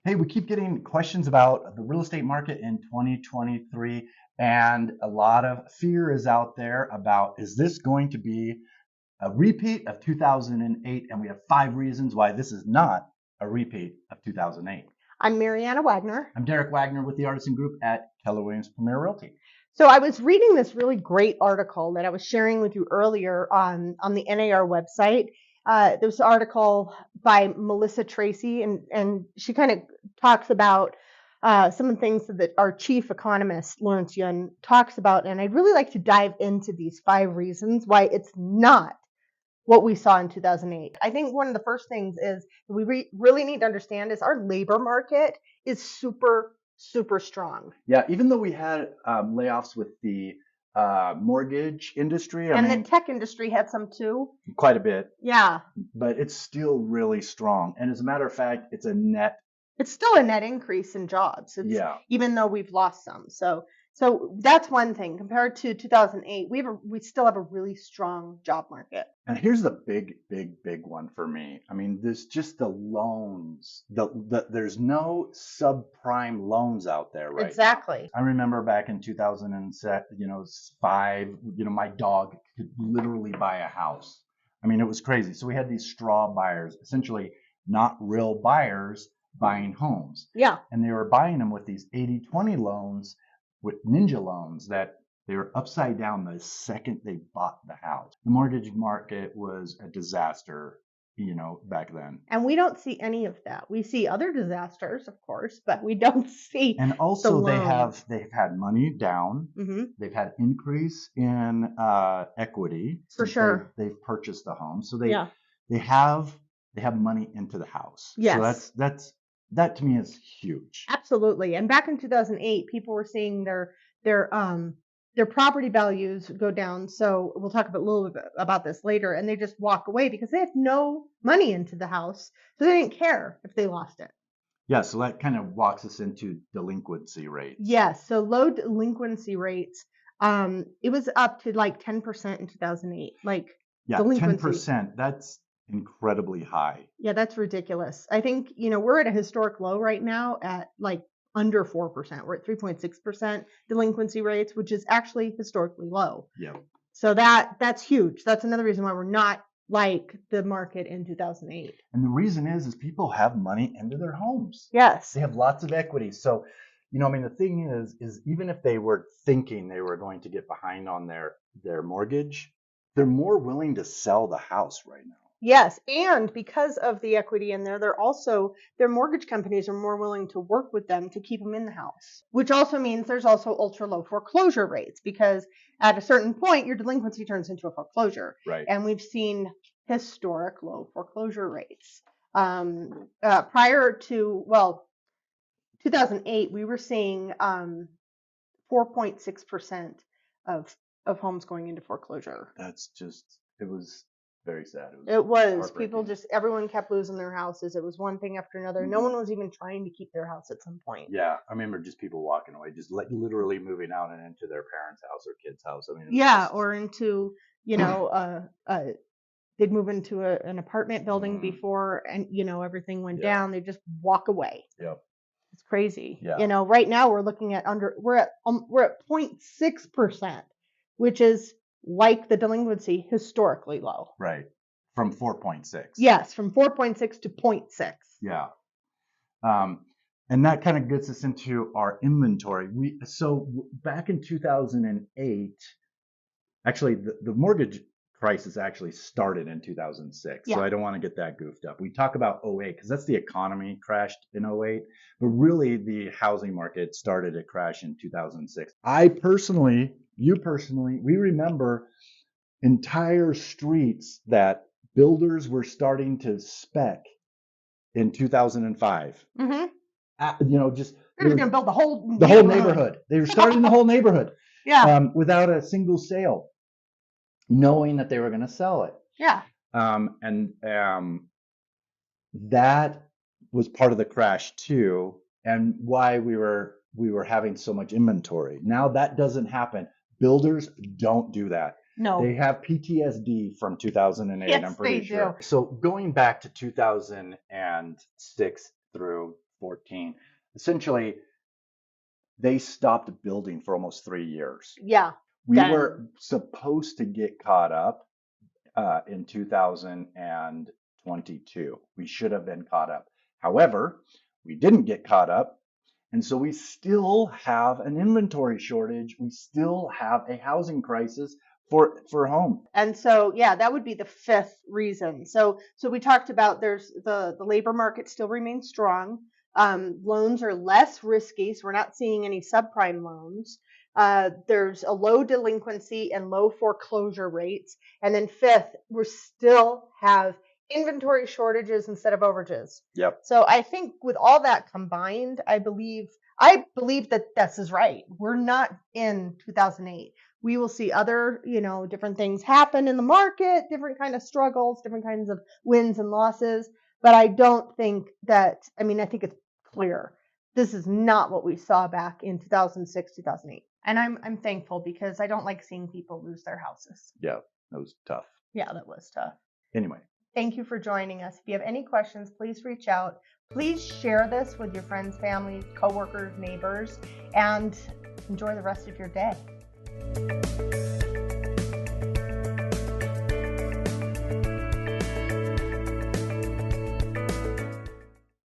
Hey, we keep getting questions about the real estate market in 2023, and a lot of fear is out there about, is this going to be a repeat of 2008? And we have 5 reasons why this is not a repeat of 2008. I'm Mariana Wagner. I'm Derek Wagner with the Artisan Group at Keller Premier Realty. So I was reading this really great article that I was sharing with you earlier on the NAR website. There was an article by Melissa Tracy, and she kind of talks about some of the things that our chief economist, Lawrence Yun, talks about. And I'd really like to dive into these 5 reasons why it's not what we saw in 2008. I think one of the first things is we really need to understand is our labor market is super strong. Yeah, even though we had layoffs with the mortgage industry, the tech industry had some too. Quite a bit. Yeah. But it's still really strong. And as a matter of fact, it's still a net increase in jobs. Even though we've lost some. So that's one thing. Compared to 2008, we still have a really strong job market. And here's the big one for me. I mean, there's just the loans. There's no subprime loans out there right Exactly. now. I remember back in 2005, my dog could literally buy a house. I mean, it was crazy. So we had these straw buyers, essentially not real buyers, buying homes. Yeah. And they were buying them with these 80-20 loans, with ninja loans that they were upside down the second they bought the house. The mortgage market was a disaster, back then. And we don't see any of that. We see other disasters, of course, but we don't see. And also they've had money down. Mm-hmm. They've had increase in equity. For sure. They've purchased the home. So they have money into the house. Yes. So that to me is huge. Absolutely. And back in 2008, people were seeing their property values go down. So we'll talk a little bit about this later. And they just walk away because they had no money into the house. So they didn't care if they lost it. Yeah. So that kind of walks us into delinquency rates. Yes. So low delinquency rates. It was up to like 10% in 2008. Delinquency. 10%. That's incredibly high. Yeah, that's ridiculous. I think, we're at a historic low right now at under 4%. We're at 3.6% delinquency rates, which is actually historically low. Yeah. So that's huge. That's another reason why we're not like the market in 2008. And the reason is people have money into their homes. Yes. They have lots of equity. So, the thing is even if they were thinking they were going to get behind on their mortgage, they're more willing to sell the house right now. Yes, and because of the equity in there, their mortgage companies are more willing to work with them to keep them in the house, which also means there's also ultra low foreclosure rates because at a certain point, your delinquency turns into a foreclosure. Right. And we've seen historic low foreclosure rates. Prior to, 2008, we were seeing 4.6% of homes going into foreclosure. It was very sad. It was. Everyone kept losing their houses. It was one thing after another. Mm-hmm. No one was even trying to keep their house at some point. Yeah. I remember just people walking away, just literally moving out and into their parents' house or kid's house. Or into, they'd move into an apartment building before and, everything went down. They just walk away. Yep. It's crazy. Yeah. Right now we're looking at we're at 0.6%, which is like the delinquency historically low. Right. From 4.6. Yes, from 4.6 to 0.6. Yeah. And that kind of gets us into our inventory. So back in 2008, actually the mortgage crisis actually started in 2006. Yeah. So I don't want to get that goofed up. We talk about 08 because that's the economy crashed in 08, but really the housing market started to crash in 2006. We remember entire streets that builders were starting to spec in 2005. Mm-hmm. They're just going to build the whole neighborhood. They were starting the whole neighborhood. Yeah. Without a single sale, knowing that they were going to sell it. Yeah. That was part of the crash too, and why we were having so much inventory. Now that doesn't happen. Builders don't do that. No. They have PTSD from 2008, yes, I'm pretty sure. So going back to 2006 through 14. Essentially, they stopped building for almost 3 years. Yeah. We Dang. were supposed to get caught up in 2022. We should have been caught up. However, we didn't get caught up. And so we still have an inventory shortage. We still have a housing crisis for home. And so, yeah, that would be the fifth reason. So we talked about there's the labor market still remains strong. Loans are less risky, so we're not seeing any subprime loans. There's a low delinquency and low foreclosure rates. And then fifth, we still have inventory shortages instead of overages. Yep. So I think with all that combined, I believe that this is right. We're not in 2008. We will see other, different things happen in the market, different kind of struggles, different kinds of wins and losses. But I don't think that, I think it's clear. This is not what we saw back in 2006, 2008. And I'm thankful because I don't like seeing people lose their houses. Yeah, that was tough. Yeah, that was tough. Anyway. Thank you for joining us. If you have any questions, please reach out. Please share this with your friends, family, coworkers, neighbors, and enjoy the rest of your day.